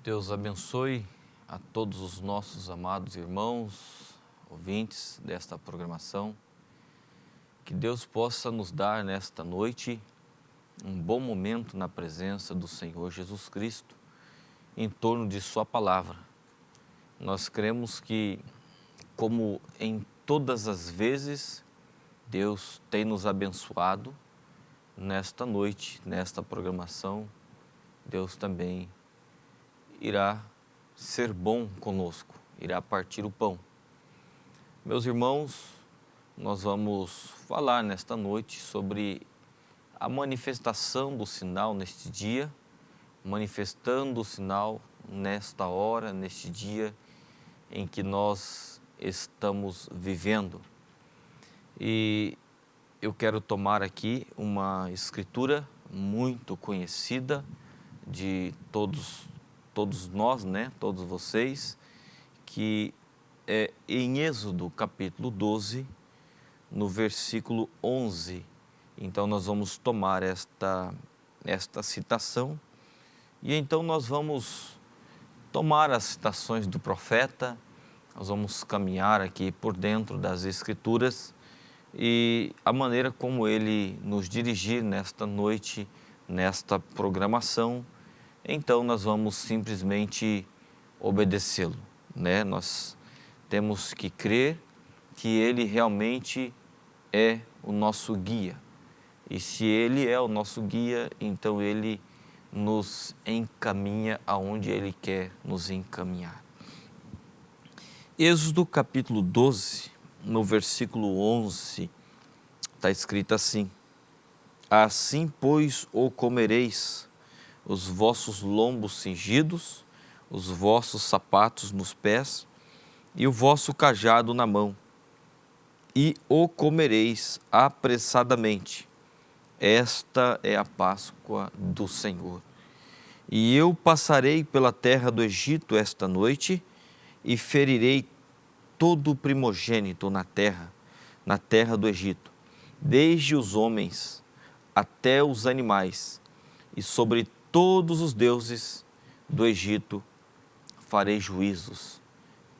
Deus abençoe a todos os nossos amados irmãos, ouvintes desta programação. Que Deus possa nos dar nesta noite um bom momento na presença do Senhor Jesus Cristo, em torno de Sua Palavra. Nós cremos que, como em todas as vezes, Deus tem nos abençoado nesta noite, nesta programação. Deus também irá ser bom conosco, irá partir o pão. Meus irmãos, nós vamos falar nesta noite sobre a manifestação do sinal neste dia, manifestando o sinal nesta hora, neste dia em que nós estamos vivendo. E eu quero tomar aqui uma escritura muito conhecida de todos nós, todos vocês, que é em Êxodo capítulo 12, no versículo 11. Então nós vamos tomar esta citação e então nós vamos tomar as citações do profeta, nós vamos caminhar aqui por dentro das Escrituras e a maneira como ele nos dirigir nesta noite, nesta programação, então nós vamos simplesmente obedecê-lo, Nós temos que crer que ele realmente é o nosso guia. E se ele é o nosso guia, então ele nos encaminha aonde ele quer nos encaminhar. Êxodo capítulo 12, no versículo 11, está escrito assim: Assim, pois, o comereis, os vossos lombos cingidos, os vossos sapatos nos pés e o vosso cajado na mão, e o comereis apressadamente. Esta é a Páscoa do Senhor. E eu passarei pela terra do Egito esta noite e ferirei todo o primogênito na terra do Egito, desde os homens até os animais, e sobre todos os deuses do Egito farei juízos.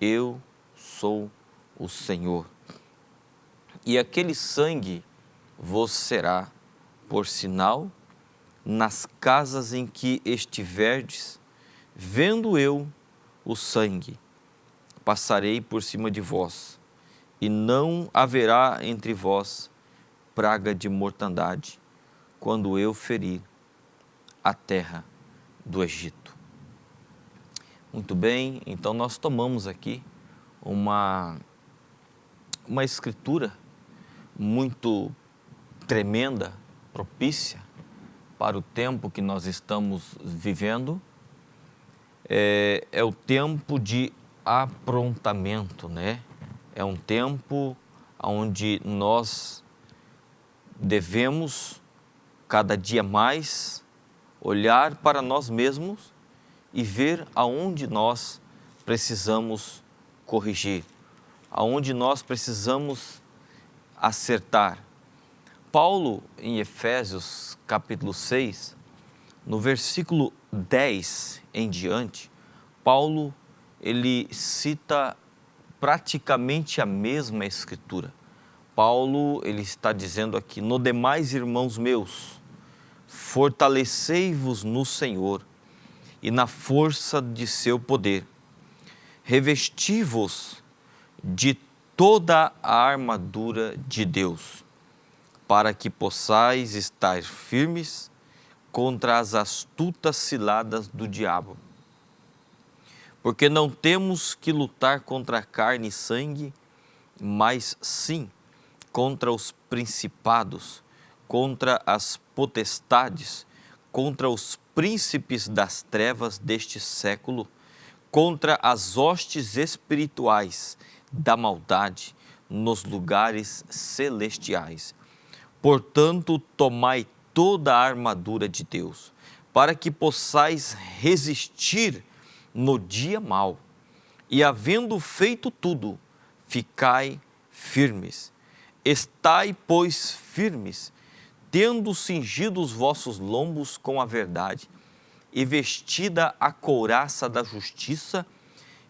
Eu sou o Senhor. E aquele sangue vos será por sinal nas casas em que estiverdes. Vendo eu o sangue, passarei por cima de vós, e não haverá entre vós praga de mortandade, quando eu ferir a terra do Egito. Muito bem, então nós tomamos aqui uma escritura muito tremenda, propícia para o tempo que nós estamos vivendo. É o tempo de aprontamento, É um tempo onde nós devemos cada dia mais olhar para nós mesmos e ver aonde nós precisamos corrigir, aonde nós precisamos acertar. Paulo, em Efésios capítulo 6, no versículo 10 em diante, Paulo, ele cita praticamente a mesma escritura. Paulo, ele está dizendo aqui: no demais, irmãos meus, fortalecei-vos no Senhor e na força de seu poder. Revesti-vos de toda a armadura de Deus, para que possais estar firmes contra as astutas ciladas do diabo. Porque não temos que lutar contra carne e sangue, mas sim contra os principados, contra as potestades, contra os príncipes das trevas deste século, contra as hostes espirituais da maldade nos lugares celestiais. Portanto, tomai toda a armadura de Deus, para que possais resistir no dia mau, e havendo feito tudo, ficai firmes. Estai, pois, firmes, tendo cingido os vossos lombos com a verdade, e vestida a couraça da justiça,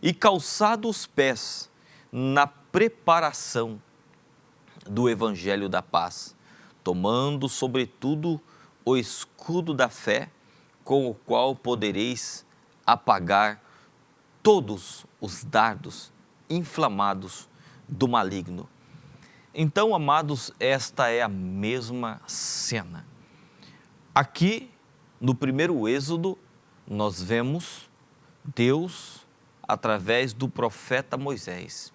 e calçado os pés na preparação do evangelho da paz, tomando sobretudo o escudo da fé, com o qual podereis apagar todos os dardos inflamados do maligno. Então, amados, esta é a mesma cena. Aqui, no primeiro Êxodo, nós vemos Deus, através do profeta Moisés,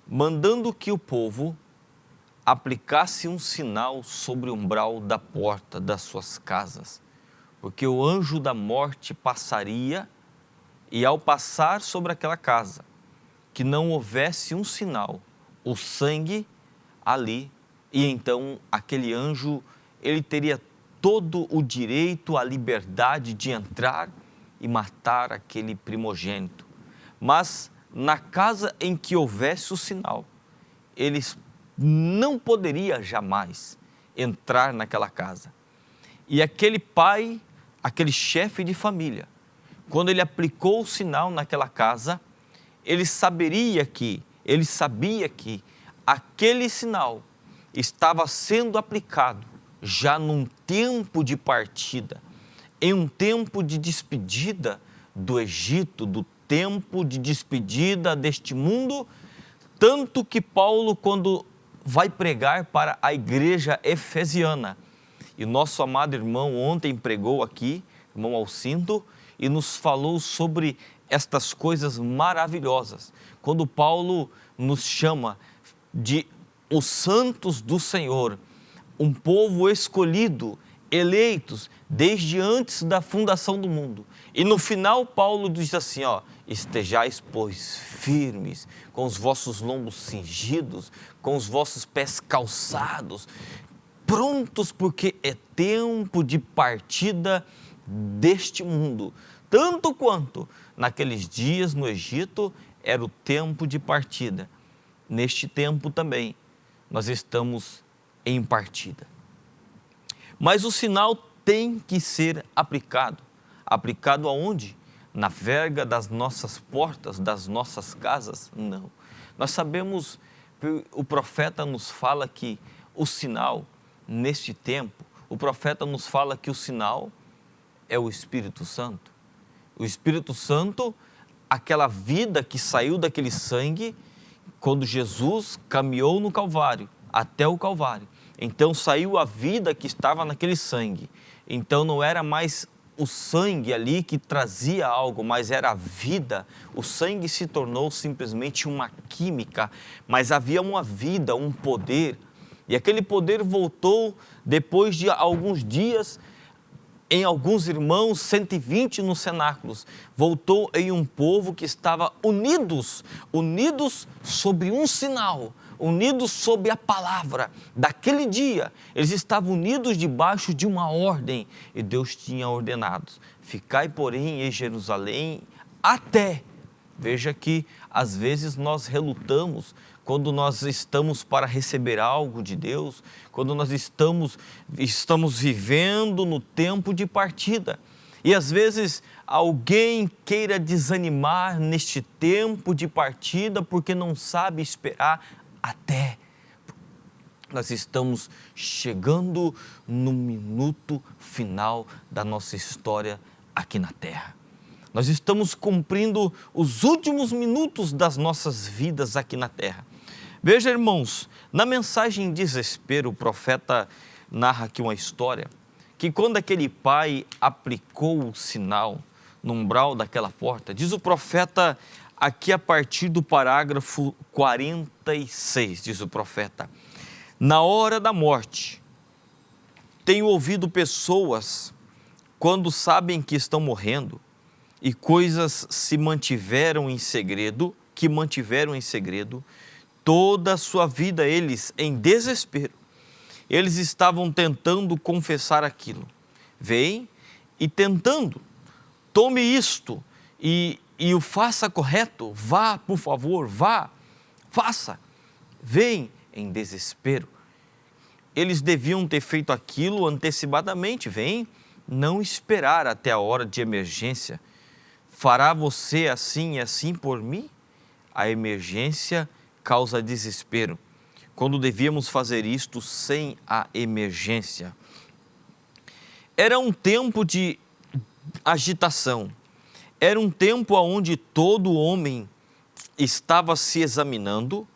mandando que o povo aplicasse um sinal sobre o umbral da porta das suas casas, porque o anjo da morte passaria, e ao passar sobre aquela casa, que não houvesse um sinal, o sangue ali, e então aquele anjo, ele teria todo o direito, a liberdade de entrar e matar aquele primogênito. Mas na casa em que houvesse o sinal, eles não poderia jamais entrar naquela casa. E aquele pai, aquele chefe de família, quando ele aplicou o sinal naquela casa, ele sabia que aquele sinal estava sendo aplicado já num tempo de partida, em um tempo de despedida do Egito, do tempo de despedida deste mundo, tanto que Paulo, quando vai pregar para a igreja efesiana, e nosso amado irmão ontem pregou aqui, irmão Alcindo, e nos falou sobre estas coisas maravilhosas, quando Paulo nos chama de os santos do Senhor, um povo escolhido, eleitos desde antes da fundação do mundo. E no final Paulo diz assim, estejais, pois, firmes, com os vossos lombos cingidos, com os vossos pés calçados, prontos, porque é tempo de partida deste mundo. Tanto quanto naqueles dias no Egito era o tempo de partida, neste tempo também nós estamos em partida. Mas o sinal tem que ser aplicado. Aplicado aonde? Na verga das nossas portas, das nossas casas? Não. Nós sabemos, o profeta nos fala que o sinal, neste tempo, o profeta nos fala que o sinal é o Espírito Santo. O Espírito Santo, aquela vida que saiu daquele sangue, quando Jesus caminhou no Calvário, até o Calvário. Então saiu a vida que estava naquele sangue. Então não era mais o sangue ali que trazia algo, mas era a vida. O sangue se tornou simplesmente uma química, mas havia uma vida, um poder. E aquele poder voltou depois de alguns dias, em alguns irmãos, 120 nos cenáculos, voltou em um povo que estava unidos sobre um sinal, unidos sob a palavra. Daquele dia, eles estavam unidos debaixo de uma ordem, e Deus tinha ordenado, ficai, porém, em Jerusalém, até, veja que às vezes nós relutamos, quando nós estamos para receber algo de Deus, quando nós estamos vivendo no tempo de partida. E às vezes alguém queira desanimar neste tempo de partida porque não sabe esperar até. Nós estamos chegando no minuto final da nossa história aqui na Terra. Nós estamos cumprindo os últimos minutos das nossas vidas aqui na Terra. Veja, irmãos, na mensagem Desespero, o profeta narra aqui uma história, que quando aquele pai aplicou o sinal no umbral daquela porta, diz o profeta aqui a partir do parágrafo 46, diz o profeta, na hora da morte, tenho ouvido pessoas, quando sabem que estão morrendo, e coisas que mantiveram em segredo, toda a sua vida eles, em desespero, eles estavam tentando confessar aquilo. Vem e tentando, tome isto e o faça correto, vá, por favor, vá, faça. Vem em desespero. Eles deviam ter feito aquilo antecipadamente, vem, não esperar até a hora de emergência. Fará você assim e assim por mim? A emergência causa desespero, quando devíamos fazer isto sem a emergência. Era um tempo de agitação, era um tempo onde todo homem estava se examinando,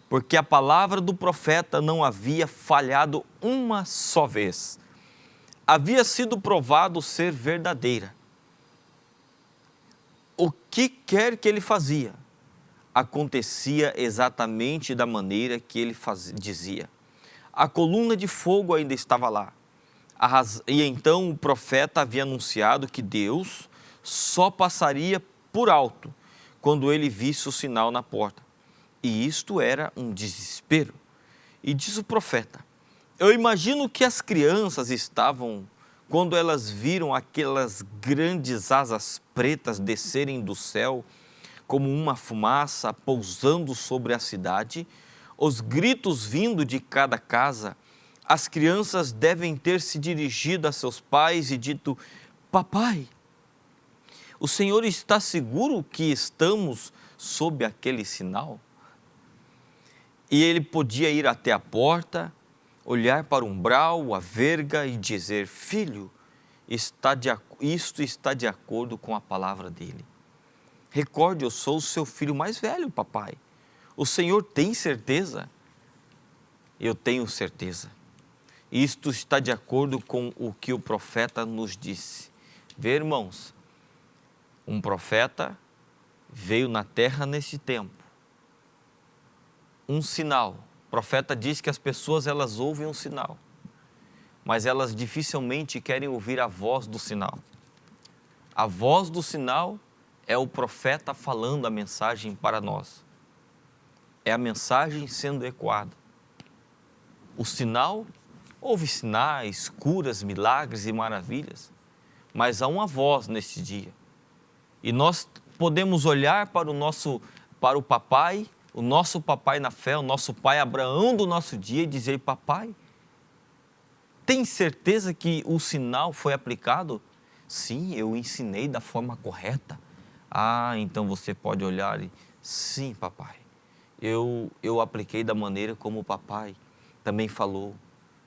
porque a palavra do profeta não havia falhado uma só vez. Havia sido provado ser verdadeira. O que quer que ele fazia, acontecia exatamente da maneira que ele dizia. A coluna de fogo ainda estava lá. E então o profeta havia anunciado que Deus só passaria por alto quando ele visse o sinal na porta. E isto era um desespero. E diz o profeta: eu imagino que as crianças estavam, quando elas viram aquelas grandes asas pretas descerem do céu, como uma fumaça pousando sobre a cidade, os gritos vindo de cada casa. As crianças devem ter se dirigido a seus pais e dito: papai, o Senhor está seguro que estamos sob aquele sinal? E ele podia ir até a olhar para o umbral, a verga e dizer: filho, isto está de acordo com a palavra dele. Recorde, eu sou o seu filho mais velho, papai. O Senhor tem certeza? Eu tenho certeza. Isto está de acordo com o que o profeta nos disse. Vê, irmãos, um profeta veio na terra nesse tempo. Um sinal. O profeta diz que as pessoas elas ouvem um sinal, mas elas dificilmente querem ouvir a voz do sinal. A voz do sinal é o profeta falando a mensagem para nós. É a mensagem sendo ecoada. O sinal, houve sinais, curas, milagres e maravilhas, mas há uma voz neste dia. E nós podemos olhar para o papai, o nosso papai na fé, o nosso pai Abraão do nosso dia e dizer: papai, tem certeza que o sinal foi aplicado? Sim, eu ensinei da forma correta. Ah, então você pode olhar e: sim, papai, eu apliquei da maneira como o papai também falou.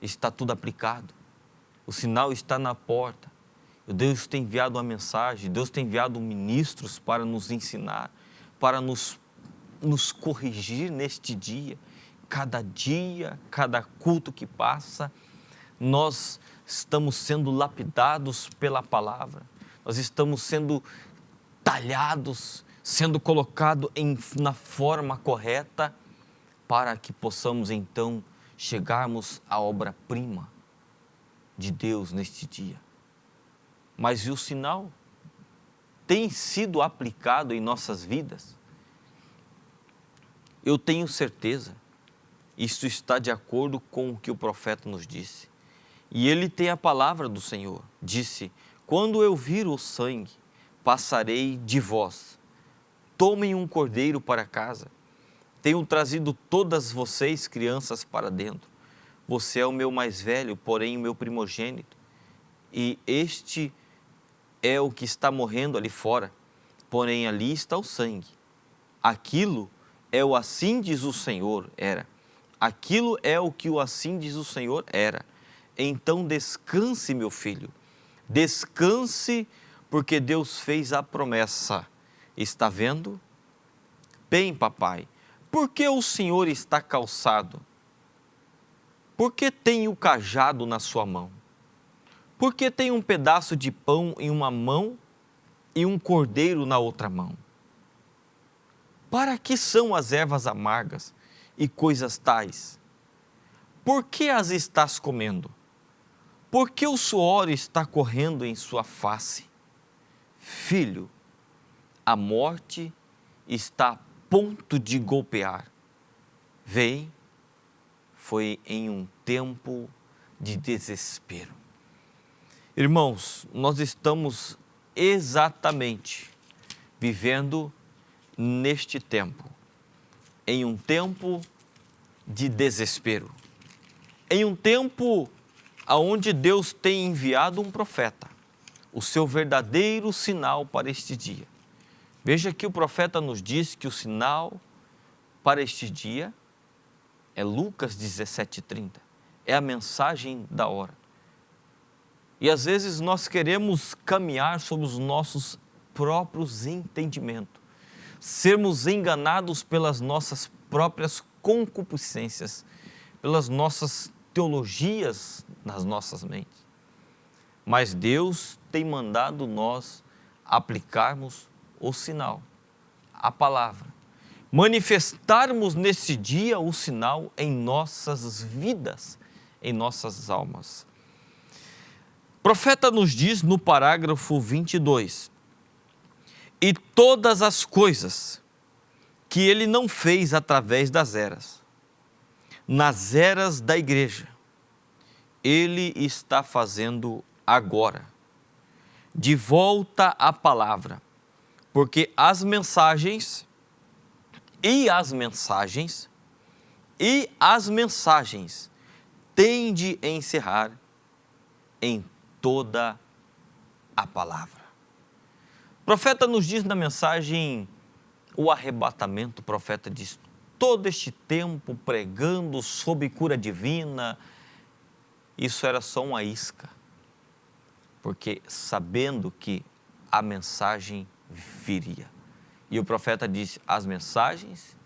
Está tudo aplicado. O sinal está na porta. Deus tem enviado uma mensagem, Deus tem enviado ministros para nos ensinar, para nos corrigir neste dia. Cada culto que passa, nós estamos sendo lapidados pela palavra. Nós estamos sendo talhados, sendo colocados na forma correta, para que possamos então chegarmos à obra-prima de Deus neste dia. Mas e o sinal tem sido aplicado em nossas vidas? Eu tenho certeza, isto está de acordo com o que o profeta nos disse. E ele tem a palavra do Senhor. Disse: quando eu vir o sangue, passarei de vós. Tomem um cordeiro para casa. Tenho trazido todas vocês, crianças, para dentro. Você é o meu mais velho, porém o meu primogênito. E este é o que está morrendo ali fora, porém ali está o sangue. Aquilo é o assim diz o Senhor, era. Aquilo é o que o assim diz o Senhor era. Então descanse, meu filho, descanse, porque Deus fez a promessa. Está vendo? Bem, papai, por que o Senhor está calçado? Por que tem o cajado na sua mão? Por que tem um pedaço de pão em uma mão e um cordeiro na outra mão? Para que são as ervas amargas e coisas tais? Por que as estás comendo? Por que o suor está correndo em sua face? Filho, a morte está a ponto de golpear. Vem, foi em um tempo de desespero. Irmãos, nós estamos exatamente vivendo neste tempo, em um tempo de desespero, em um tempo onde Deus tem enviado um profeta, o seu verdadeiro sinal para este dia. Veja que o profeta nos diz que o sinal para este dia é Lucas 17:30. É a mensagem da hora. E às vezes nós queremos caminhar sobre os nossos próprios entendimentos, sermos enganados pelas nossas próprias concupiscências, pelas nossas teologias nas nossas mentes. Mas Deus tem mandado nós aplicarmos o sinal, a palavra, manifestarmos nesse dia o sinal em nossas vidas, em nossas almas. O profeta nos diz no parágrafo 22, e todas as coisas que ele não fez através das eras, nas eras da igreja, ele está fazendo agora, de volta à palavra, porque as mensagens têm de encerrar em toda a palavra. O profeta nos diz na mensagem o arrebatamento. O profeta diz: todo este tempo pregando sobre cura divina, isso era só uma isca, porque sabendo que a mensagem viria. E o profeta diz: as mensagens,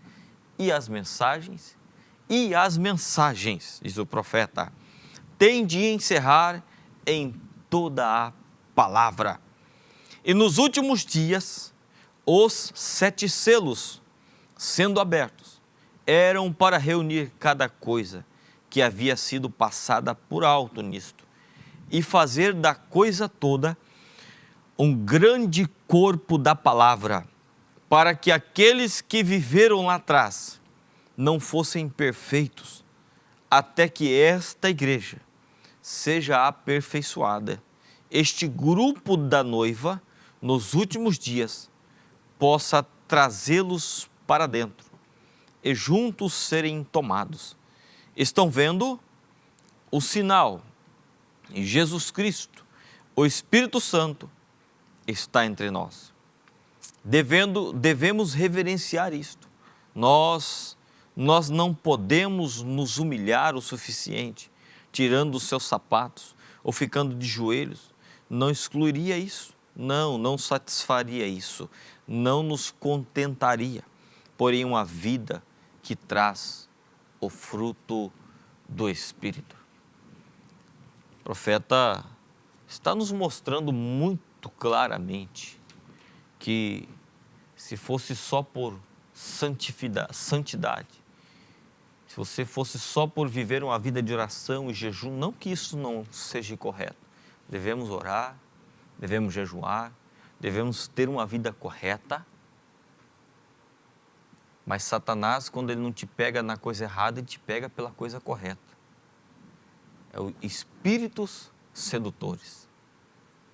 diz o profeta, tem de encerrar em toda a palavra. E nos últimos dias, os 7 selos sendo abertos, eram para reunir cada coisa que havia sido passada por alto nisto, e fazer da coisa toda um grande corpo da palavra, para que aqueles que viveram lá atrás não fossem perfeitos, até que esta igreja seja aperfeiçoada, este grupo da noiva, nos últimos dias, possa trazê-los para dentro e juntos serem tomados. Estão vendo o sinal? Jesus Cristo, o Espírito Santo, está entre nós. Devemos reverenciar isto. Nós não podemos nos humilhar o suficiente, tirando os seus sapatos ou ficando de joelhos. Não excluiria isso. Não satisfaria isso. Não nos contentaria. Porém, uma vida que traz o fruto do Espírito. O profeta está nos mostrando muito claramente que se fosse só por santidade, se você fosse só por viver uma vida de oração e jejum, não que isso não seja correto. Devemos orar, devemos jejuar, devemos ter uma vida correta. Mas Satanás, quando ele não te pega na coisa errada, ele te pega pela coisa correta. É os espíritos sedutores.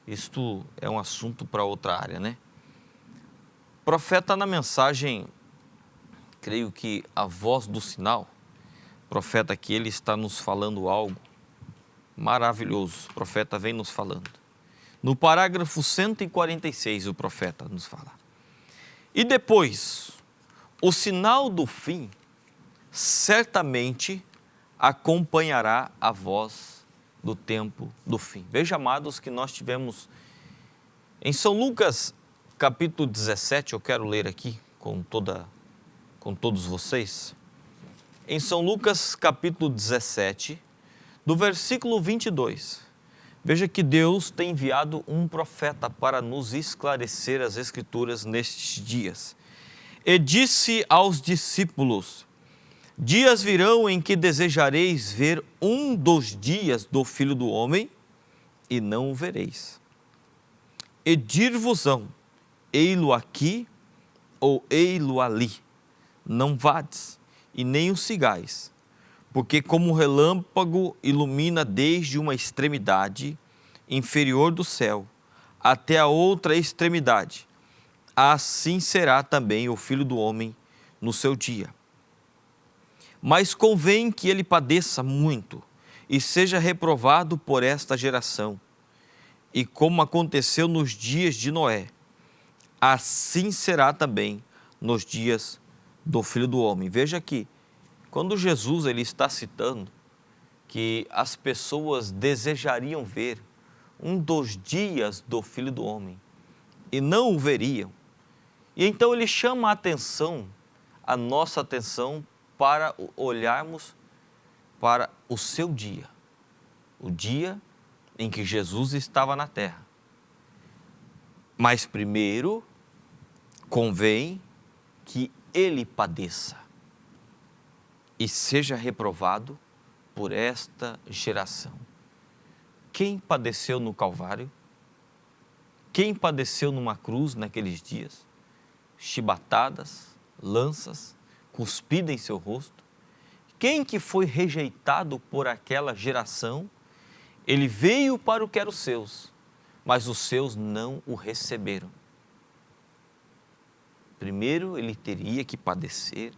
Isto é um assunto para outra área, né? O profeta, na mensagem, creio que a voz do sinal, o profeta aqui, ele está nos falando algo maravilhoso. O profeta vem nos falando. No parágrafo 146, o profeta nos fala: e depois, o sinal do fim certamente acompanhará a voz do tempo do fim. Veja, amados, que nós tivemos em São Lucas, capítulo 17, eu quero ler aqui com todos vocês. Em São Lucas, capítulo 17, do versículo 22, veja que Deus tem enviado um profeta para nos esclarecer as Escrituras nestes dias. E disse aos discípulos: dias virão em que desejareis ver um dos dias do Filho do Homem, e não o vereis. E dir-vos-ão: ei-lo aqui, ou ei-lo ali. Não vades, e nem o sigais, porque como um relâmpago ilumina desde uma extremidade inferior do céu até a outra extremidade, assim será também o Filho do Homem no seu dia. Mas convém que ele padeça muito e seja reprovado por esta geração. E como aconteceu nos dias de Noé, assim será também nos dias do Filho do Homem. Veja aqui, quando Jesus ele está citando que as pessoas desejariam ver um dos dias do Filho do Homem e não o veriam. E então ele chama a atenção, a nossa atenção, para olharmos para o seu dia, o dia em que Jesus estava na terra. Mas primeiro, convém que ele padeça e seja reprovado por esta geração. Quem padeceu no Calvário? Quem padeceu numa cruz naqueles dias? Chibatadas, lanças, cuspida em seu rosto. Quem que foi rejeitado por aquela geração? Ele veio para o que era os seus, mas os seus não o receberam. Primeiro ele teria que padecer,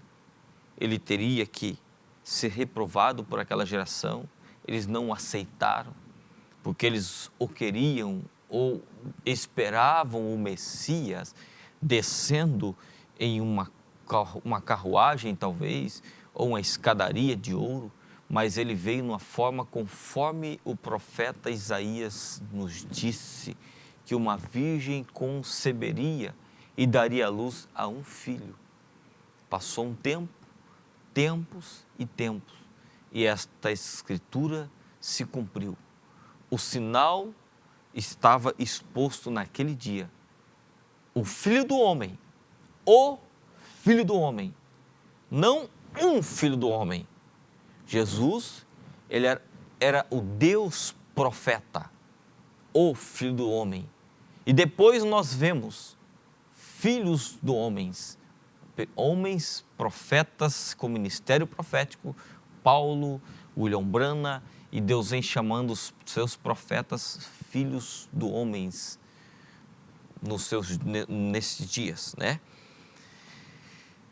ele teria que ser reprovado por aquela geração. Eles não o aceitaram, porque eles o queriam ou esperavam o Messias descendo em uma carruagem talvez, ou uma escadaria de ouro, mas ele veio numa forma conforme o profeta Isaías nos disse, que uma virgem conceberia e daria à luz a um filho. Passou um tempo, tempos e tempos, e esta escritura se cumpriu. O sinal estava exposto naquele dia. O Filho do Homem, o Filho do Homem, não um Filho do Homem. Jesus, ele era o Deus profeta, o Filho do Homem. E depois nós vemos filhos do homens, homens profetas com ministério profético, Paulo, William Branham, e Deus vem chamando os seus profetas filhos do homens nesses dias, né?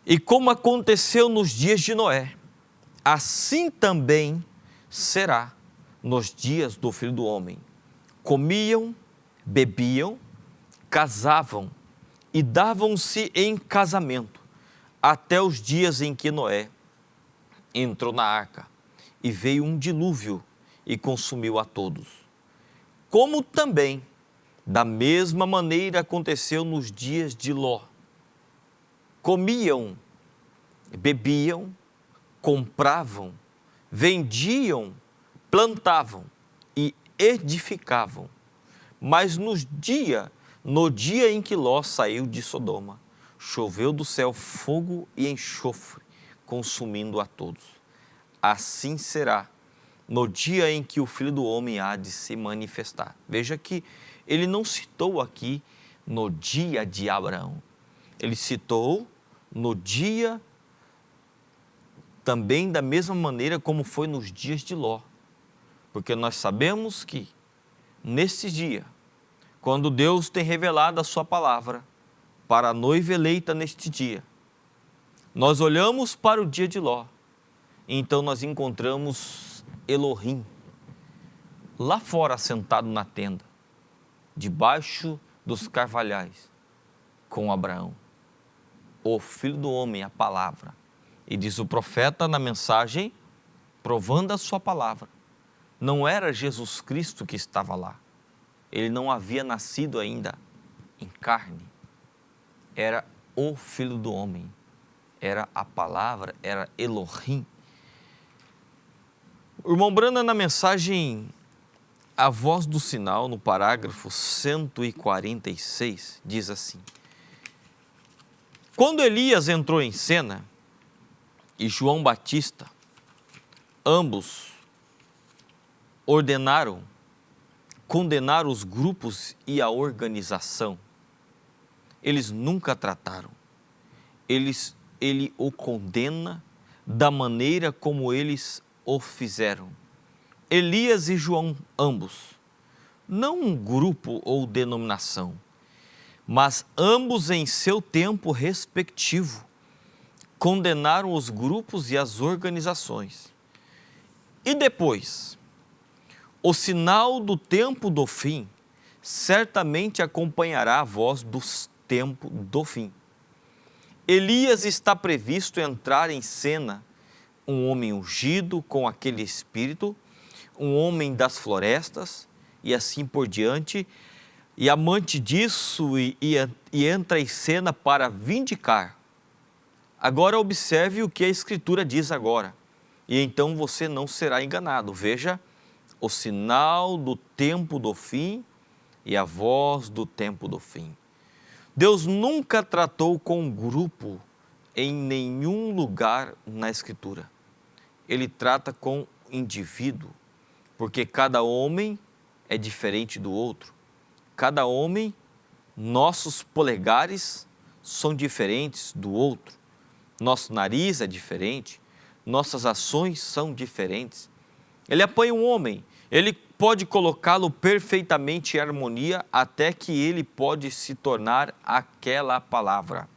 E como aconteceu nos dias de Noé, assim também será nos dias do Filho do Homem. Comiam, bebiam, casavam e davam-se em casamento, até os dias em que Noé entrou na arca, e veio um dilúvio e consumiu a todos. Como também, da mesma maneira, aconteceu nos dias de Ló. Comiam, bebiam, compravam, vendiam, plantavam e edificavam. Mas no dia em que Ló saiu de Sodoma, choveu do céu fogo e enxofre, consumindo a todos. Assim será no dia em que o Filho do Homem há de se manifestar. Veja que ele não citou aqui no dia de Abraão. Ele citou no dia também da mesma maneira como foi nos dias de Ló. Porque nós sabemos que nesse dia, quando Deus tem revelado a sua palavra para a noiva eleita neste dia, nós olhamos para o dia de Ló, e então nós encontramos Elohim lá fora sentado na tenda, debaixo dos carvalhais, com Abraão, o Filho do Homem, a palavra. E diz o profeta na mensagem, provando a sua palavra, não era Jesus Cristo que estava lá. Ele não havia nascido ainda em carne. Era o Filho do Homem. Era a palavra, era Elohim. O irmão Branham, na mensagem A Voz do Sinal, no parágrafo 146, diz assim: quando Elias entrou em cena e João Batista, ambos condenaram os grupos e a organização. Eles nunca trataram. Ele o condena da maneira como eles o fizeram. Elias e João, ambos, não um grupo ou denominação, mas ambos em seu tempo respectivo, condenaram os grupos e as organizações. E depois, o sinal do tempo do fim certamente acompanhará a voz do tempo do fim. Elias está previsto entrar em cena, um homem ungido com aquele espírito, um homem das florestas e assim por diante, e amante disso e entra em cena para vindicar. Agora observe o que a Escritura diz agora, e então você não será enganado. Veja, o sinal do tempo do fim e a voz do tempo do fim. Deus nunca tratou com um grupo em nenhum lugar na Escritura. Ele trata com indivíduo, porque cada homem é diferente do outro. Cada homem, nossos polegares são diferentes do outro. Nosso nariz é diferente, nossas ações são diferentes. Ele apanha um homem, ele pode colocá-lo perfeitamente em harmonia até que ele pode se tornar aquela palavra.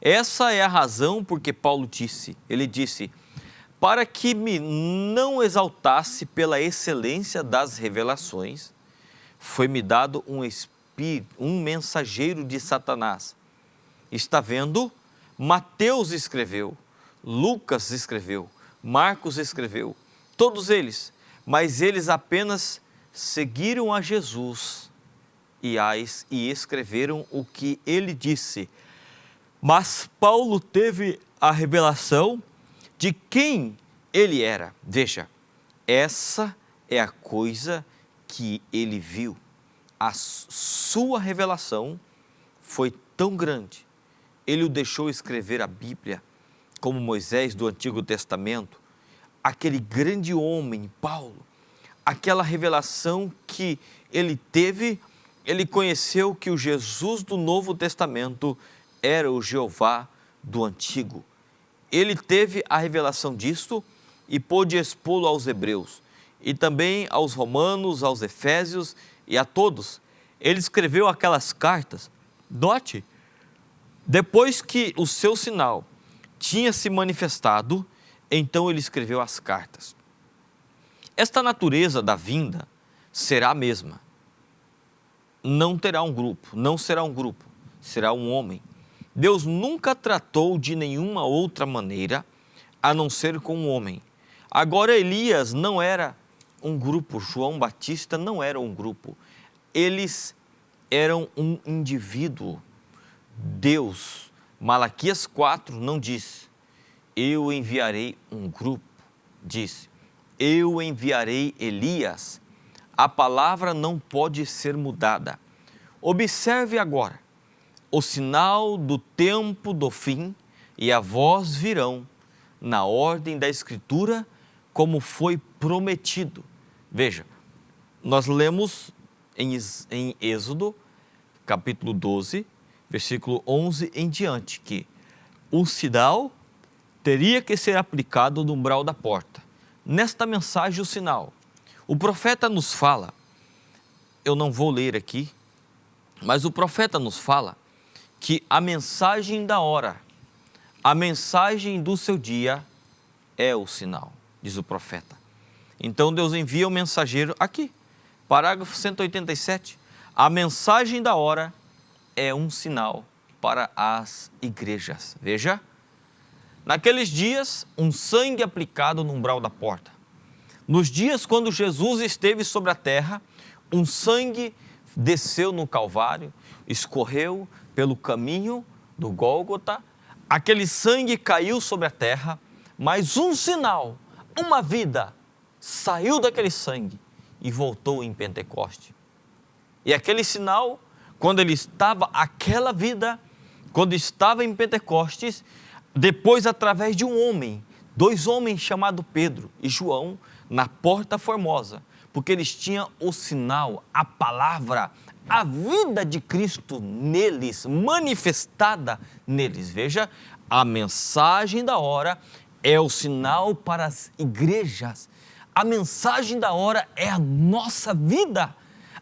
Essa é a razão porque Paulo disse, ele disse, para que me não exaltasse pela excelência das revelações, foi-me dado um mensageiro de Satanás. Está vendo? Mateus escreveu, Lucas escreveu, Marcos escreveu, todos eles, mas eles apenas seguiram a Jesus e escreveram o que ele disse. Mas Paulo teve a revelação de quem ele era. Veja, essa é a coisa que ele viu. A sua revelação foi tão grande. Ele o deixou escrever a Bíblia, como Moisés do Antigo Testamento, aquele grande homem, Paulo, aquela revelação que ele teve, ele conheceu que o Jesus do Novo Testamento era o Jeová do Antigo. Ele teve a revelação disto e pôde expô-lo aos hebreus, e também aos romanos, aos efésios e a todos. Ele escreveu aquelas cartas. Note, depois que o seu sinal tinha se manifestado, então ele escreveu as cartas. Esta natureza da vinda será a mesma. Não terá um grupo, não será um grupo, será um homem. Deus nunca tratou de nenhuma outra maneira a não ser com um homem. Agora Elias não era um grupo, João Batista não era um grupo. Eles eram um indivíduo. Deus, Malaquias 4 não diz, eu enviarei um grupo, diz, eu enviarei Elias. A palavra não pode ser mudada. Observe agora, o sinal do tempo do fim e a voz virão na ordem da Escritura, como foi prometido. Veja, nós lemos em Êxodo, capítulo 12, versículo 11 em diante, que o sinal teria que ser aplicado no umbral da porta. Nesta mensagem, o sinal, o profeta nos fala, eu não vou ler aqui, mas o profeta nos fala que a mensagem da hora, a mensagem do seu dia é o sinal, diz o profeta. Então Deus envia o mensageiro aqui, parágrafo 187, a mensagem da hora é um sinal para as igrejas. Veja, naqueles dias, um sangue aplicado no umbral da porta. Nos dias quando Jesus esteve sobre a terra, um sangue desceu no Calvário, escorreu pelo caminho do Gólgota, aquele sangue caiu sobre a terra, mas um sinal, uma vida, saiu daquele sangue e voltou em Pentecoste. E aquele sinal, quando ele estava, aquela vida, quando estava em Pentecostes, depois através de um homem, dois homens chamados Pedro e João, na Porta Formosa, porque eles tinham o sinal, a palavra, a vida de Cristo neles, manifestada neles. Veja, a mensagem da hora é o sinal para as igrejas. A mensagem da hora é a nossa vida.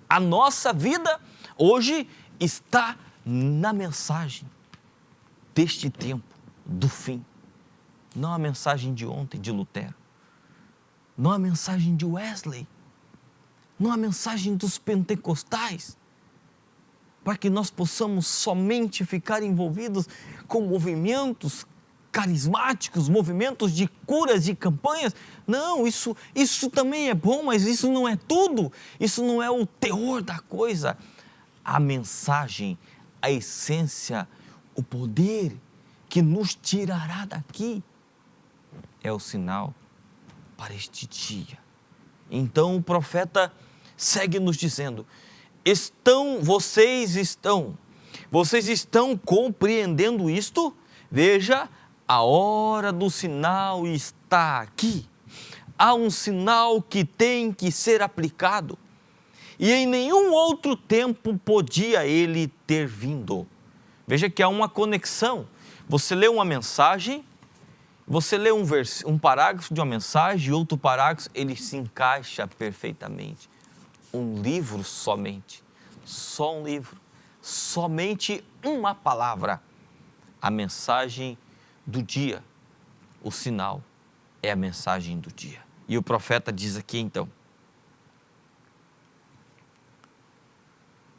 A nossa vida hoje está na mensagem deste tempo, do fim. Não a mensagem de ontem, de Lutero. Não a mensagem de Wesley. não a mensagem dos pentecostais, para que nós possamos somente ficar envolvidos com movimentos carismáticos, movimentos de curas, de campanhas. Não, isso também é bom, mas isso não é tudo, isso não é o teor da coisa. A mensagem, a essência, o poder que nos tirará daqui é o sinal para este dia. Então o profeta segue nos dizendo: vocês estão compreendendo isto? Veja, a hora do sinal está aqui. Há um sinal que tem que ser aplicado. E em nenhum outro tempo podia ele ter vindo. Veja que há uma conexão. Você lê uma mensagem, você lê um parágrafo de uma mensagem e outro parágrafo, ele se encaixa perfeitamente. Um livro somente, só um livro, somente uma palavra. A mensagem do dia, o sinal é a mensagem do dia. E o profeta diz aqui então: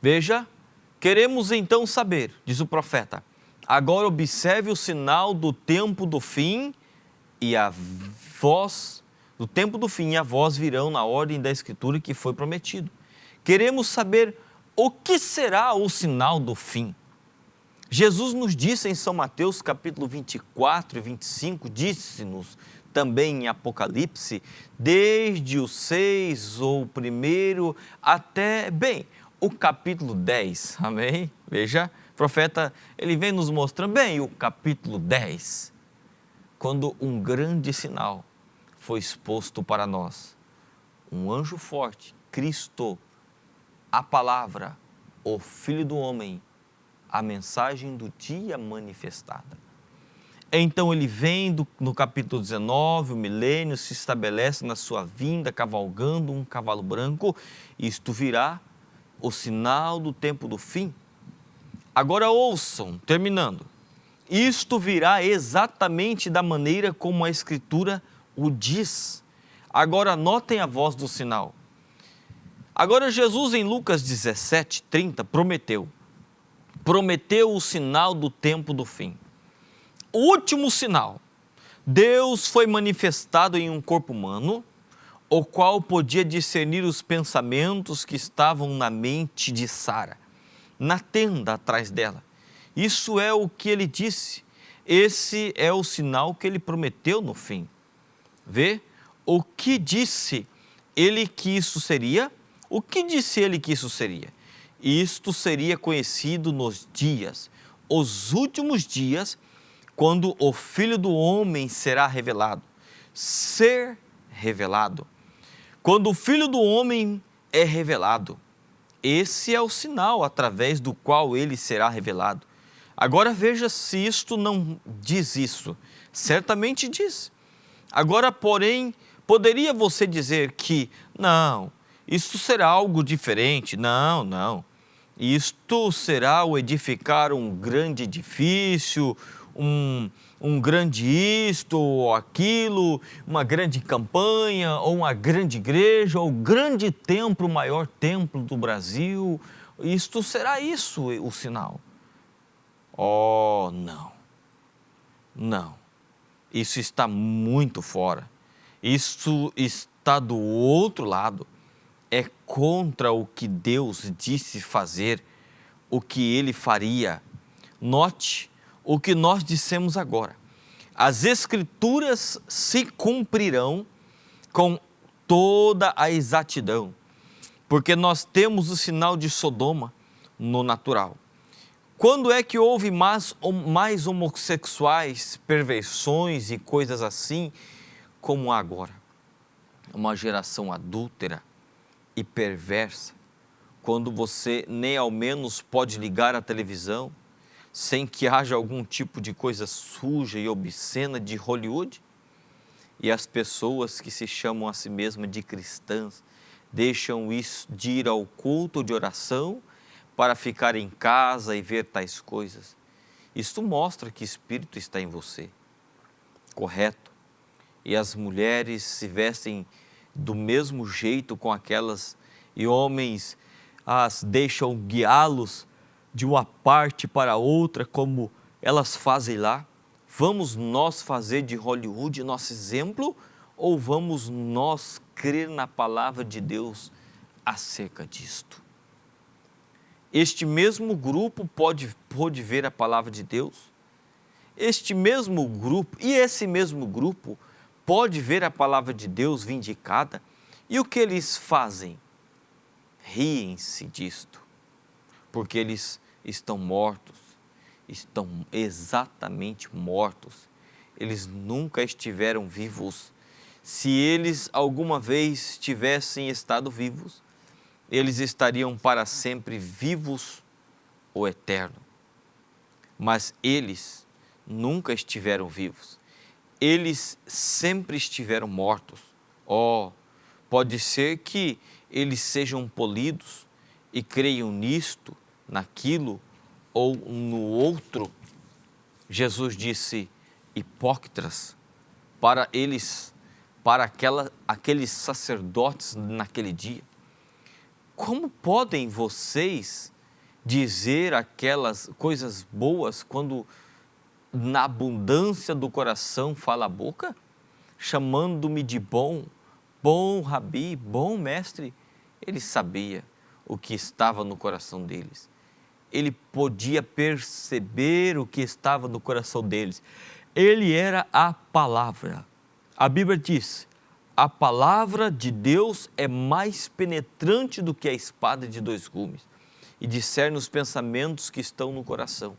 veja, queremos então saber, diz o profeta, agora observe o sinal do tempo do fim e a voz virão na ordem da Escritura que foi prometido. Queremos saber o que será o sinal do fim. Jesus nos disse em São Mateus capítulo 24 e 25, disse-nos também em Apocalipse, desde o 6 ou o primeiro até, o capítulo 10, amém? Veja, o profeta, ele vem nos mostrando o capítulo 10, quando um grande sinal foi exposto para nós. Um anjo forte, Cristo, a palavra, o Filho do Homem, a mensagem do dia manifestada. Então ele vem no capítulo 19, o milênio se estabelece na sua vinda, cavalgando um cavalo branco, isto virá o sinal do tempo do fim. Agora ouçam, terminando, isto virá exatamente da maneira como a Escritura o diz. Agora notem a voz do sinal. Agora Jesus em Lucas 17:30 prometeu o sinal do tempo do fim. O último sinal, Deus foi manifestado em um corpo humano, o qual podia discernir os pensamentos que estavam na mente de Sara, na tenda atrás dela. Isso é o que ele disse, esse é o sinal que ele prometeu no fim. Vê o que disse ele que isso seria? O que disse ele que isso seria? Isto seria conhecido nos dias, os últimos dias, quando o Filho do Homem será revelado. Ser revelado. Quando o Filho do Homem é revelado, esse é o sinal através do qual ele será revelado. Agora veja se isto não diz isso. Certamente diz. Agora, porém, poderia você dizer que, não, isto será algo diferente. Não. Isto será o edificar um grande edifício, um grande isto ou aquilo, uma grande campanha, ou uma grande igreja, ou grande templo, o maior templo do Brasil. Isto será isso o sinal. Oh, não. Isso está muito fora. Isso está do outro lado. É contra o que Deus disse fazer, o que Ele faria. Note o que nós dissemos agora. As Escrituras se cumprirão com toda a exatidão, porque nós temos o sinal de Sodoma no natural. Quando é que houve mais homossexuais, perversões e coisas assim, como há agora? Uma geração adúltera e perversa, quando você nem ao menos pode ligar a televisão, sem que haja algum tipo de coisa suja e obscena de Hollywood? E as pessoas que se chamam a si mesmas de cristãs, deixam isso de ir ao culto de oração para ficar em casa e ver tais coisas. Isto mostra que Espírito está em você, correto? E as mulheres se vestem do mesmo jeito com aquelas e homens as deixam guiá-los de uma parte para outra, como elas fazem lá? Vamos nós fazer de Hollywood nosso exemplo ou vamos nós crer na palavra de Deus acerca disto? Este mesmo grupo pôde ver a palavra de Deus? Este mesmo grupo, e esse mesmo grupo pode ver a palavra de Deus vindicada? E o que eles fazem? Riem-se disto, porque eles estão mortos, estão exatamente mortos. Eles nunca estiveram vivos. Se eles alguma vez tivessem estado vivos, eles estariam para sempre vivos ou eterno. Mas eles nunca estiveram vivos. Eles sempre estiveram mortos. Pode ser que eles sejam polidos e creiam nisto, naquilo ou no outro. Jesus disse: hipócritas, para eles, para aqueles sacerdotes naquele dia: como podem vocês dizer aquelas coisas boas quando na abundância do coração fala a boca? Chamando-me de bom rabi, bom mestre. Ele sabia o que estava no coração deles. Ele podia perceber o que estava no coração deles. Ele era a palavra. A Bíblia diz: a palavra de Deus é mais penetrante do que a espada de dois gumes e discerne os pensamentos que estão no coração.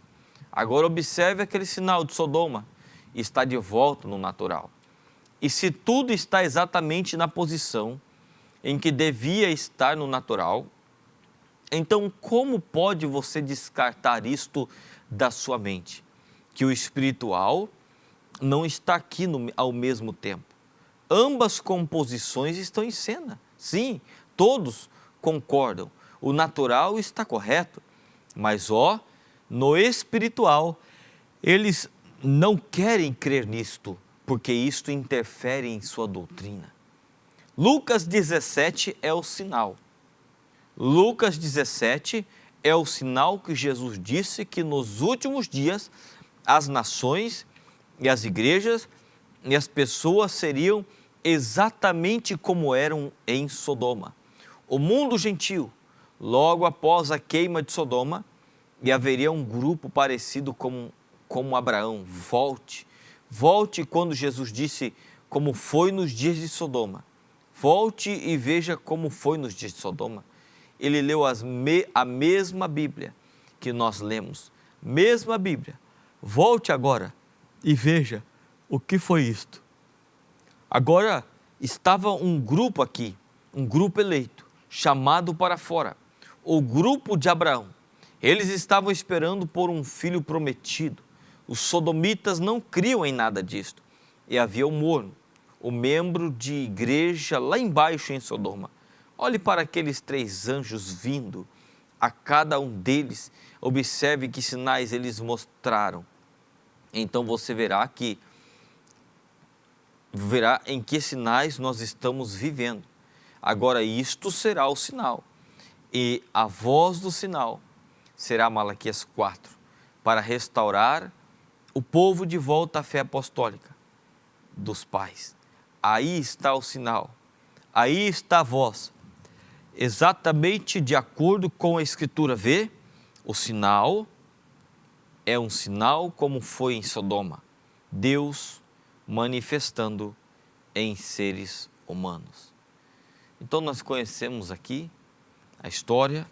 Agora observe aquele sinal de Sodoma, está de volta no natural. E se tudo está exatamente na posição em que devia estar no natural, então como pode você descartar isto da sua mente? Que o espiritual não está aqui ao mesmo tempo. Ambas composições estão em cena. Sim, todos concordam. O natural está correto, mas no espiritual, eles não querem crer nisto, porque isto interfere em sua doutrina. Lucas 17 é o sinal. Lucas 17 é o sinal que Jesus disse que nos últimos dias as nações e as igrejas e as pessoas seriam exatamente como eram em Sodoma. O mundo gentil, logo após a queima de Sodoma, e haveria um grupo parecido como Abraão. Volte quando Jesus disse como foi nos dias de Sodoma. Volte e veja como foi nos dias de Sodoma. Ele leu a mesma Bíblia que nós lemos, mesma Bíblia. Volte agora e veja o que foi isto. Agora estava um grupo aqui, um grupo eleito, chamado para fora, o grupo de Abraão. Eles estavam esperando por um filho prometido. Os sodomitas não criam em nada disto. E havia o morno, o membro de igreja lá embaixo em Sodoma. Olhe para aqueles 3 anjos vindo, a cada um deles, observe que sinais eles mostraram. Então você verá em que sinais nós estamos vivendo. Agora isto será o sinal, e a voz do sinal será Malaquias 4, para restaurar o povo de volta à fé apostólica dos pais. Aí está o sinal, aí está a voz, exatamente de acordo com a Escritura. Vê, o sinal é um sinal como foi em Sodoma, Deus manifestando em seres humanos. Então nós conhecemos aqui a história,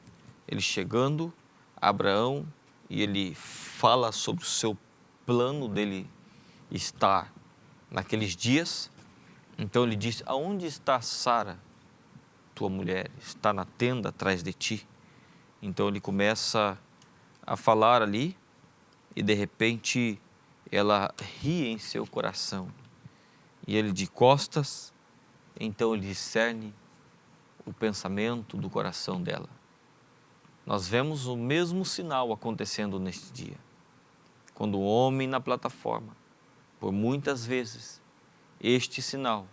ele chegando a Abraão e ele fala sobre o seu plano dele estar naqueles dias. Então ele diz: aonde está Sara, tua mulher? Está na tenda atrás de ti. Então ele começa a falar ali e de repente ela ri em seu coração. E ele de costas, então ele discerne o pensamento do coração dela. Nós vemos o mesmo sinal acontecendo neste dia. Quando o homem na plataforma, por muitas vezes, este sinal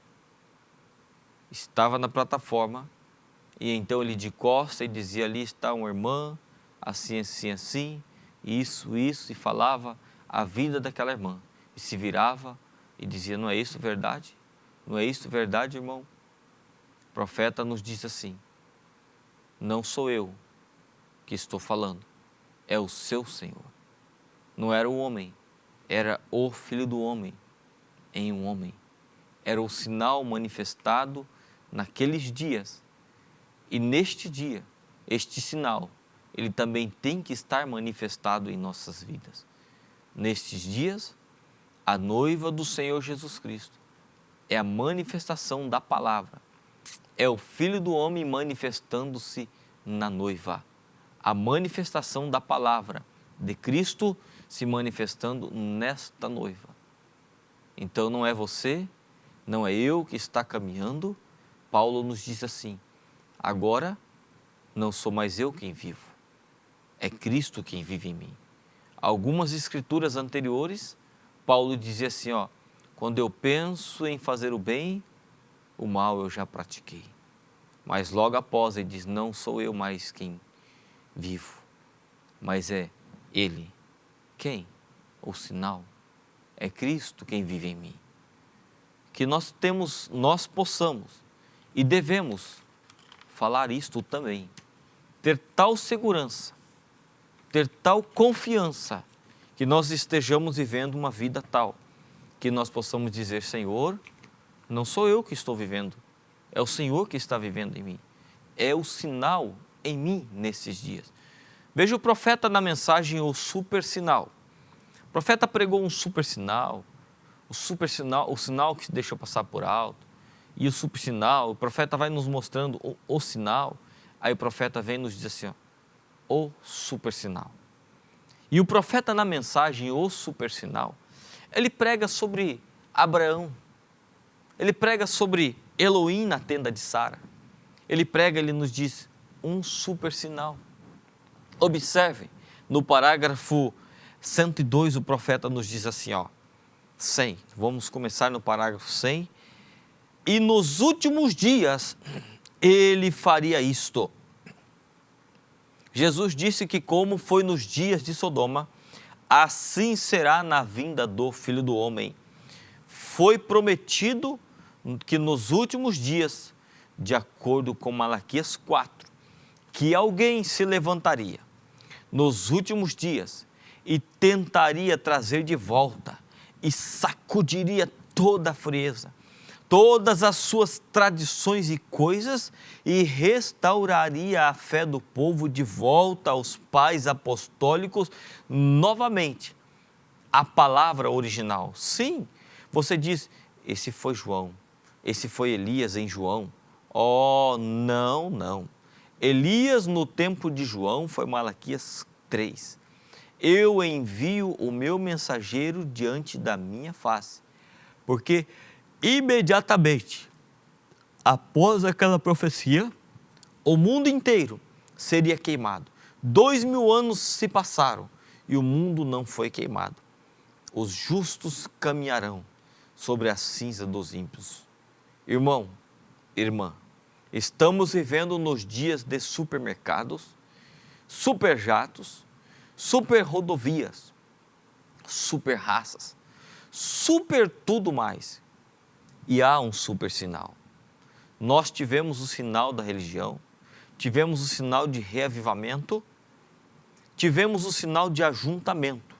estava na plataforma E então ele de costa e dizia, ali está uma irmã, assim, assim, assim, isso, e falava a vida daquela irmã. E se virava e dizia, não é isso verdade? Não é isso verdade, irmão? O profeta nos diz assim, não sou eu que estou falando, é o seu Senhor. Não era o homem, era o Filho do Homem em um homem. Era o sinal manifestado naqueles dias. E neste dia, este sinal, ele também tem que estar manifestado em nossas vidas. Nestes dias, a noiva do Senhor Jesus Cristo é a manifestação da palavra. É o Filho do Homem manifestando-se na noiva. A manifestação da palavra de Cristo se manifestando nesta noiva. Então não é você, não é eu que está caminhando. Paulo nos diz assim, agora não sou mais eu quem vivo, é Cristo quem vive em mim. Algumas escrituras anteriores, Paulo dizia assim, quando eu penso em fazer o bem, o mal eu já pratiquei. Mas logo após ele diz, não sou eu mais quem vivo, mas é Ele. Quem? O sinal. É Cristo quem vive em mim. Que nós possamos e devemos falar isto também. Ter tal segurança, ter tal confiança, que nós estejamos vivendo uma vida tal, que nós possamos dizer, Senhor, não sou eu que estou vivendo, é o Senhor que está vivendo em mim. É o sinal em mim nesses dias. Veja o profeta na mensagem, o super sinal. O profeta pregou um super sinal, o sinal que se deixou passar por alto, e o super sinal, o profeta vai nos mostrando o sinal, aí o profeta vem e nos diz assim, o super sinal. E o profeta na mensagem, o super sinal, ele prega sobre Abraão, ele prega sobre Elohim na tenda de Sara, ele nos diz um super sinal. Observe, no parágrafo 102 o profeta nos diz assim, 100, vamos começar no parágrafo 100, e nos últimos dias ele faria isto. Jesus disse que como foi nos dias de Sodoma, assim será na vinda do Filho do Homem. Foi prometido que nos últimos dias, de acordo com Malaquias 4, que alguém se levantaria nos últimos dias e tentaria trazer de volta e sacudiria toda a frieza, todas as suas tradições e coisas e restauraria a fé do povo de volta aos pais apostólicos novamente. A palavra original. Sim, você diz, esse foi João, esse foi Elias em João. Não. Elias no tempo de João foi Malaquias 3. Eu envio o meu mensageiro diante da minha face, porque imediatamente após aquela profecia, o mundo inteiro seria queimado. 2000 anos se passaram e o mundo não foi queimado. Os justos caminharão sobre a cinza dos ímpios. Irmão, irmã, estamos vivendo nos dias de supermercados, superjatos, super rodovias, super raças, super tudo mais. E há um super sinal. Nós tivemos o sinal da religião, tivemos o sinal de reavivamento, tivemos o sinal de ajuntamento,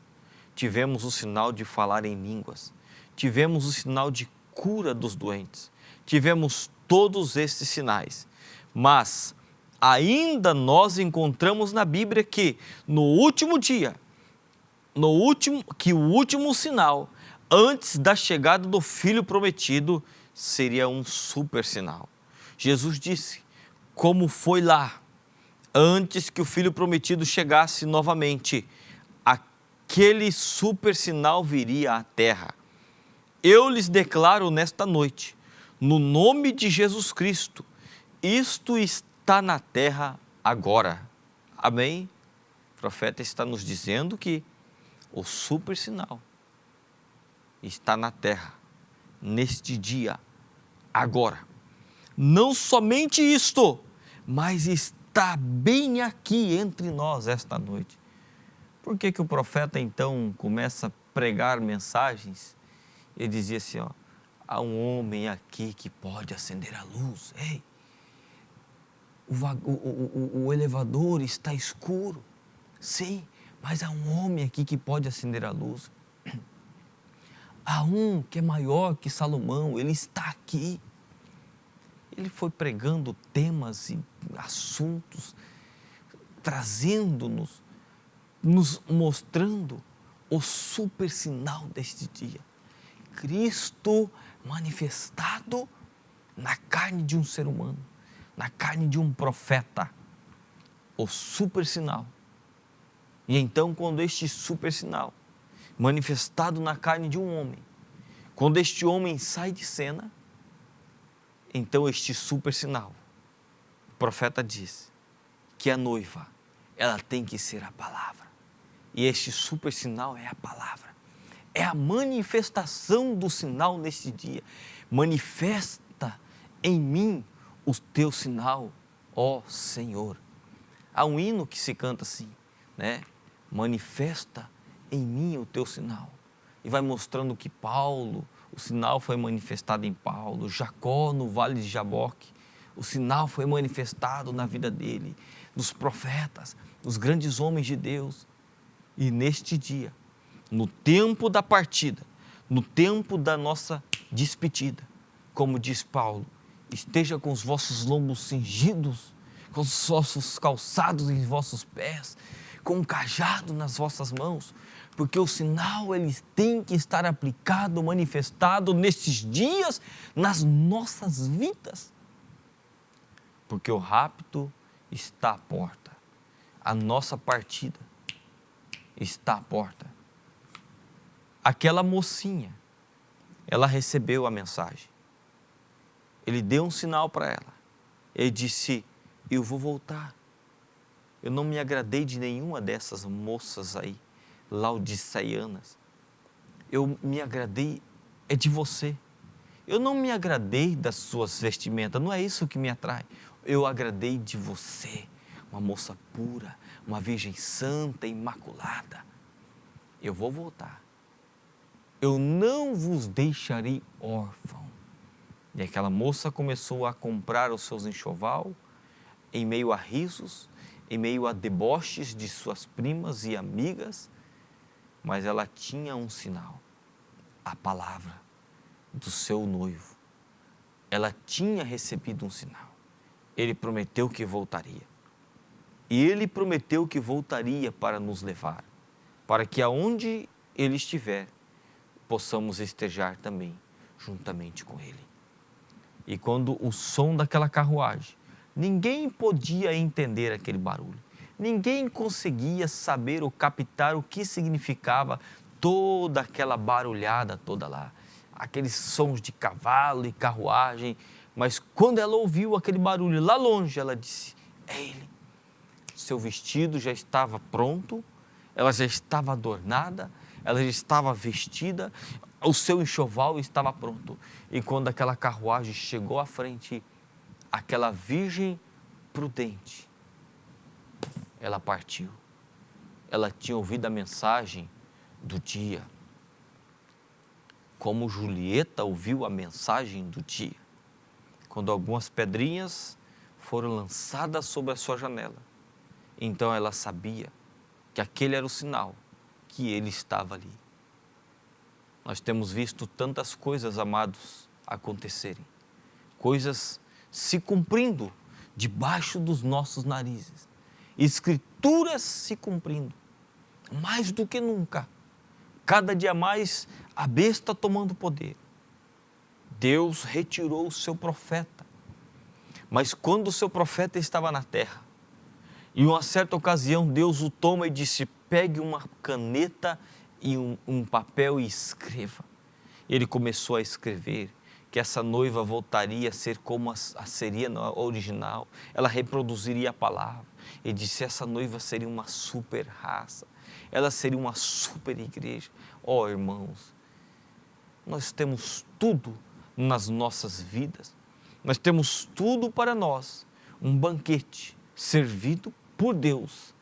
tivemos o sinal de falar em línguas, tivemos o sinal de cura dos doentes, tivemos todos esses sinais, mas ainda nós encontramos na Bíblia que no último dia, que o último sinal, antes da chegada do Filho prometido, seria um super sinal. Jesus disse, como foi lá, antes que o Filho prometido chegasse novamente, aquele super sinal viria à terra. Eu lhes declaro nesta noite, no nome de Jesus Cristo, isto está na terra agora. Amém? O profeta está nos dizendo que o super sinal está na terra, neste dia, agora. Não somente isto, mas está bem aqui entre nós esta noite. Por que que o profeta então começa a pregar mensagens? Ele dizia assim, ó, há um homem aqui que pode acender a luz. Ei, o elevador está escuro, sim, mas há um homem aqui que pode acender a luz. Há um que é maior que Salomão, ele está aqui. Ele foi pregando temas e assuntos, trazendo-nos, nos mostrando o super sinal deste dia. Cristo manifestado na carne de um ser humano, na carne de um profeta, o super sinal. E então, quando este super sinal, manifestado na carne de um homem, quando este homem sai de cena, então este super sinal, o profeta diz que a noiva, ela tem que ser a palavra. E este super sinal é a palavra. É a manifestação do sinal neste dia. Manifesta em mim o teu sinal, ó Senhor. Há um hino que se canta assim, né? Manifesta em mim o teu sinal. E vai mostrando que Paulo, o sinal foi manifestado em Paulo, Jacó no vale de Jaboque, o sinal foi manifestado na vida dele, nos profetas, nos grandes homens de Deus. E neste dia, no tempo da partida, no tempo da nossa despedida, como diz Paulo, esteja com os vossos lombos cingidos, com os vossos calçados em vossos pés, com um cajado nas vossas mãos, porque o sinal ele tem que estar aplicado, manifestado nesses dias, nas nossas vidas. Porque o rapto está à porta, a nossa partida está à porta. Aquela mocinha, ela recebeu a mensagem. Ele deu um sinal para ela. Ele disse, eu vou voltar. Eu não me agradei de nenhuma dessas moças aí, laodiceanas. Eu me agradei é de você. Eu não me agradei das suas vestimentas, não é isso que me atrai. Eu agradei de você, uma moça pura, uma virgem santa, imaculada. Eu vou voltar. Eu não vos deixarei órfão. E aquela moça começou a comprar os seus enxoval, em meio a risos, em meio a deboches de suas primas e amigas, mas ela tinha um sinal, a palavra do seu noivo. Ela tinha recebido um sinal. Ele prometeu que voltaria. E ele prometeu que voltaria para nos levar, para que aonde ele estiver, possamos estejar também juntamente com ele. E quando o som daquela carruagem, ninguém podia entender aquele barulho. Ninguém conseguia saber ou captar o que significava toda aquela barulhada toda lá. Aqueles sons de cavalo e carruagem. Mas quando ela ouviu aquele barulho lá longe, ela disse, é ele. Seu vestido já estava pronto, ela já estava adornada, ela já estava vestida, o seu enxoval estava pronto. E quando aquela carruagem chegou à frente, aquela virgem prudente, ela partiu. Ela tinha ouvido a mensagem do dia, como Julieta ouviu a mensagem do dia, quando algumas pedrinhas foram lançadas sobre a sua janela. Então ela sabia que aquele era o sinal, que ele estava ali. Nós temos visto tantas coisas, amados, acontecerem. Coisas se cumprindo debaixo dos nossos narizes. Escrituras se cumprindo. Mais do que nunca. Cada dia mais a besta tomando poder. Deus retirou o seu profeta. Mas quando o seu profeta estava na terra, e em uma certa ocasião Deus o toma e disse, pegue uma caneta e um papel e escreva. Ele começou a escrever que essa noiva voltaria a ser como seria na original. Ela reproduziria a palavra. Ele disse, essa noiva seria uma super raça. Ela seria uma super igreja. Ó irmãos, nós temos tudo nas nossas vidas. Nós temos tudo para nós. um banquete servido por Deus.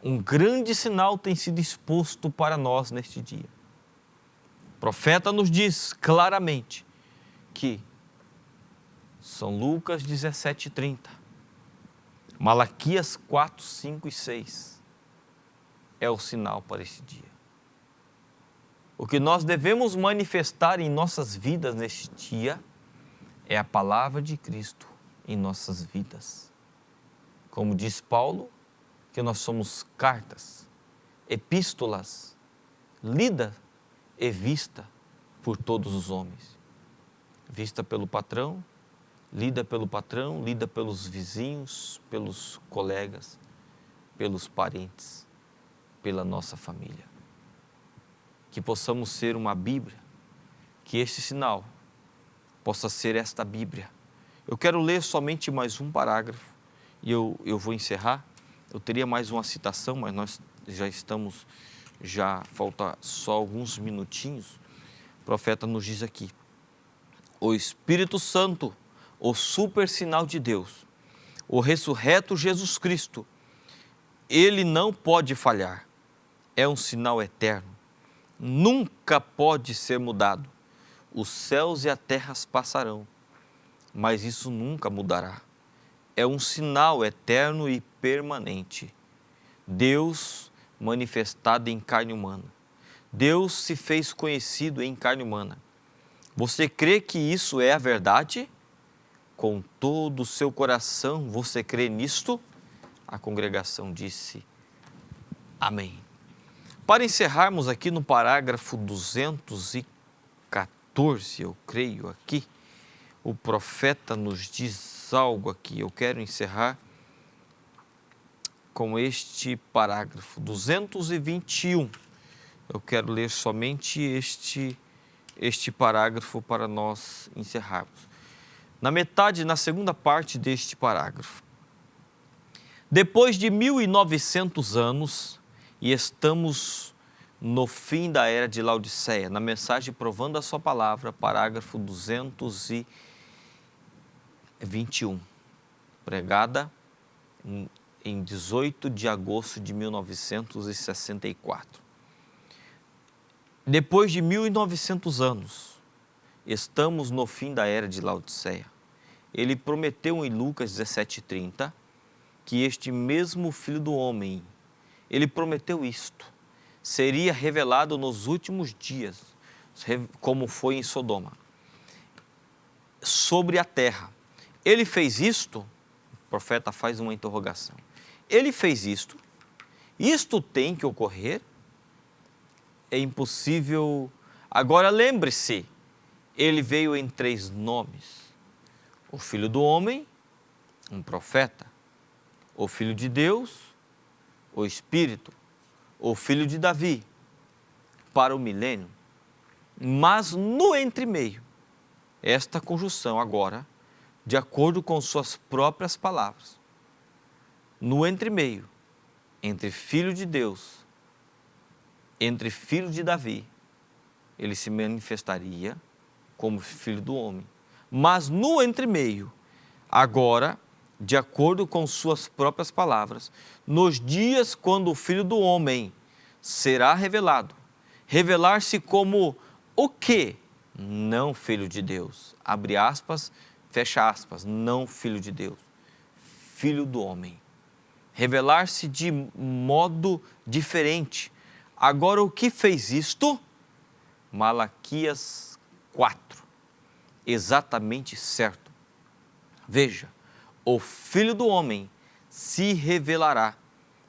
Um grande sinal tem sido exposto para nós neste dia. O profeta nos diz claramente que São Lucas 17:30, Malaquias 4, 5 e 6 é o sinal para esse dia. O que nós devemos manifestar em nossas vidas neste dia é a palavra de Cristo em nossas vidas. Como diz Paulo, que nós somos cartas, epístolas, lida e vista por todos os homens. Vista pelo patrão, lida pelos vizinhos, pelos colegas, pelos parentes, pela nossa família. Que possamos ser uma Bíblia, que este sinal possa ser esta Bíblia. Eu quero ler somente mais um parágrafo e eu vou encerrar. Eu teria mais uma citação, mas nós já falta só alguns minutinhos. O profeta nos diz aqui: o Espírito Santo, o super sinal de Deus, o ressurreto Jesus Cristo, ele não pode falhar, é um sinal eterno, nunca pode ser mudado. Os céus e a terra passarão, mas isso nunca mudará. É um sinal eterno e permanente. Deus manifestado em carne humana. Deus se fez conhecido em carne humana. Você crê que isso é a verdade? Com todo o seu coração você crê nisto? A congregação disse amém. Para encerrarmos aqui no parágrafo 214, eu creio aqui, o profeta nos diz algo aqui. Eu quero encerrar com este parágrafo 221. Eu quero ler somente este parágrafo para nós encerrarmos. Na segunda parte deste parágrafo. Depois de 1900 anos, e estamos no fim da era de Laodiceia, na mensagem Provando a Sua Palavra, parágrafo 221, pregada em 18 de agosto de 1964. Depois de 1900 anos, estamos no fim da era de Laodiceia. Ele prometeu em Lucas 17:30 que este mesmo Filho do Homem, ele prometeu isto, seria revelado nos últimos dias, como foi em Sodoma, sobre a terra. Ele fez isto, o profeta faz uma interrogação. Ele fez isto tem que ocorrer? É impossível. Agora lembre-se, ele veio em 3 nomes: o Filho do Homem, um profeta, o Filho de Deus, o Espírito, o Filho de Davi, para o milênio. Mas no entremeio, esta conjunção agora, de acordo com suas próprias palavras, no entremeio, entre Filho de Deus, entre Filho de Davi, ele se manifestaria como Filho do Homem. Mas no entremeio, agora, de acordo com suas próprias palavras, nos dias quando o Filho do Homem será revelado, revelar-se como o quê? Não Filho de Deus, abre aspas, fecha aspas, não Filho de Deus, Filho do Homem. Revelar-se de modo diferente. Agora, o que fez isto? Malaquias 4, exatamente certo. Veja, o Filho do Homem se revelará,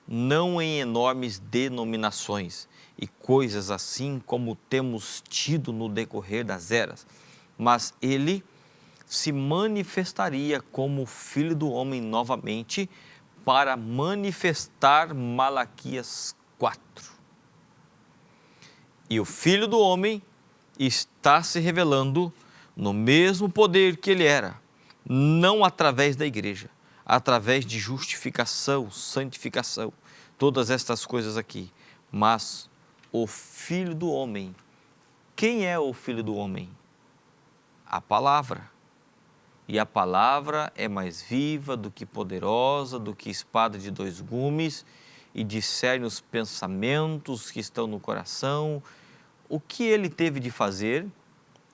não em enormes denominações e coisas assim como temos tido no decorrer das eras, mas ele se manifestaria como Filho do Homem novamente para manifestar Malaquias 4. E o Filho do Homem está se revelando no mesmo poder que ele era, não através da igreja, através de justificação, santificação, todas estas coisas aqui, mas o Filho do Homem. Quem é o Filho do Homem? A palavra. E a palavra é mais viva do que poderosa, do que espada de dois gumes, e discerne os pensamentos que estão no coração. O que ele teve de fazer,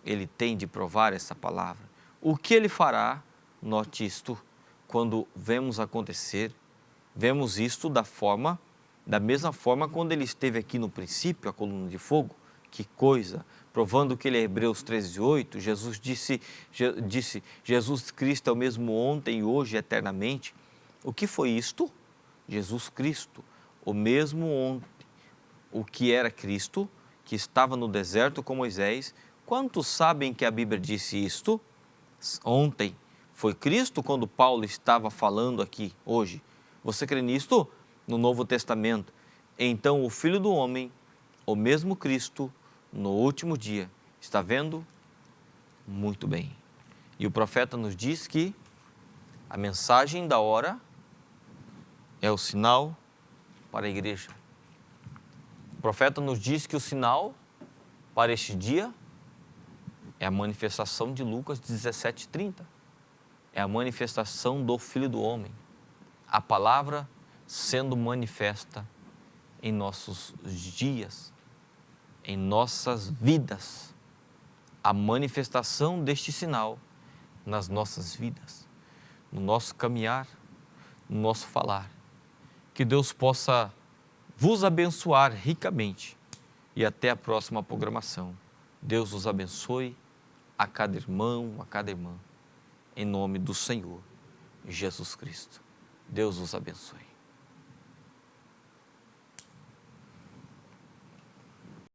ele tem de provar essa palavra. O que ele fará, note isto, quando vemos acontecer, vemos isto da mesma forma quando ele esteve aqui no princípio, a coluna de fogo. Que coisa! Provando que ele é Hebreus 13:8, Jesus disse, Jesus Cristo é o mesmo ontem, hoje e eternamente. O que foi isto? Jesus Cristo, o mesmo ontem, o que era Cristo, que estava no deserto com Moisés. Quantos sabem que a Bíblia disse isto? Ontem foi Cristo quando Paulo estava falando aqui, hoje. Você crê nisto? No Novo Testamento. Então o Filho do Homem, o mesmo Cristo, no último dia, está vendo? Muito bem. E o profeta nos diz que a mensagem da hora é o sinal para a igreja. O profeta nos diz que o sinal para este dia é a manifestação de Lucas 17:30. É a manifestação do Filho do Homem. A palavra sendo manifesta em nossos dias, em nossas vidas. A manifestação deste sinal nas nossas vidas, no nosso caminhar, no nosso falar. Que Deus possa vos abençoar ricamente e até a próxima programação. Deus os abençoe a cada irmão, a cada irmã, em nome do Senhor Jesus Cristo. Deus os abençoe.